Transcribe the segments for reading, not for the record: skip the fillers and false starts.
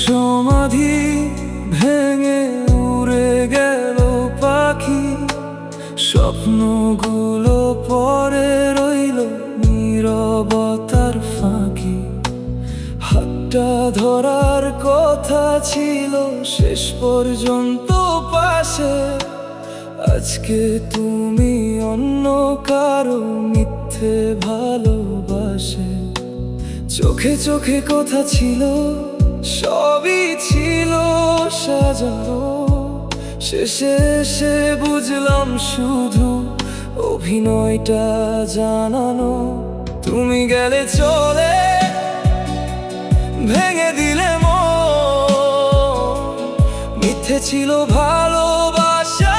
সমাধি ভেঙে উড়ে গেল পাখি, স্বপ্নগুলো পরে রইল নীরবতার ফাঁকি। হাতটা ধরার কথা ছিল শেষ পর্যন্ত পাশে, আজকে তুমি অন্য কারো মিথ্যে ভালোবাসে। চোখে চোখে কথা ছিল, সবই ছিল সাজানো, শেষে এসে বুঝলাম শুধু অভিনয়টা জানানো। তুমি গেলে চলে, ভেঙে দিলে মন, মিথ্যে ছিল ভালোবাসা,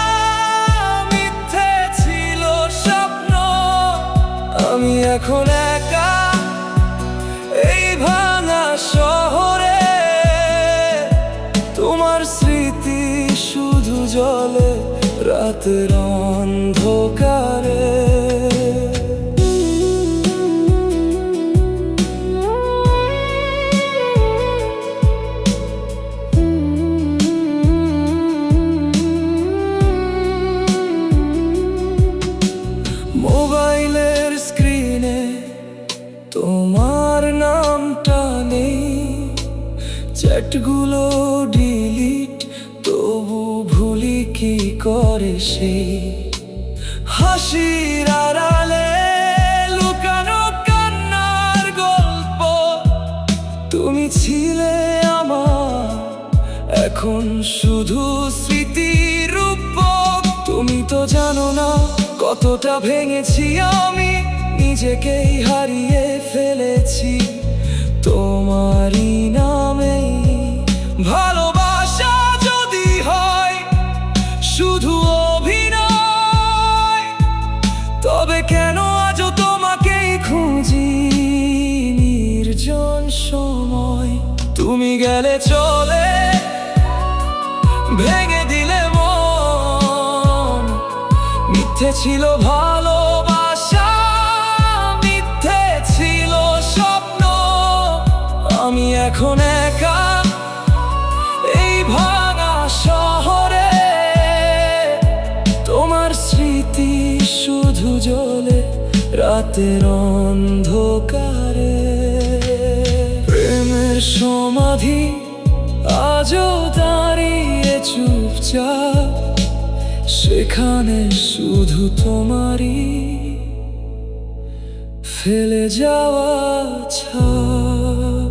মিথ্যে ছিল স্বপ্ন। আমি এখন একা এই ভাঙা শহরে, তোমার স্মৃতি শুধু জ্বলে রাতের অন্ধকারে। মোবাইলের স্ক্রিনে তোমার নামটা নেই, চ্যাটগুলো ডিলিট, তবু ভুলি কি করে সেই হাসির আড়ালে লুকানো কান্নার গল্প। তুমি ছিলে আমার, এখন শুধু স্মৃতির রূপক। তুমি তো জানো না কতটা ভেঙেছি আমি, নিজেকেই হারিয়ে ফেলেছি তোমারই নামেই। ভালোবাসা যদি হয় শুধু অভিনয়, তবে কেন আজও তোমাকেই খুঁজি নির্জন সময়। তুমি গেলে চলে, ভেঙে দিলে মন, মিথ্যে ছিল ভালোবাসা, মিথ্যে ছিল স্বপ্ন। আমি এখন একা এই ভাঙা শহরে, তোমার স্মৃতি শুধু জ্বলে রাতের অন্ধকারে। প্রেমের সমাধি আজও দাঁড়িয়ে চুপচাপ, সেখানে শুধু তোমারই ফেলে যাওয়া ছাপ।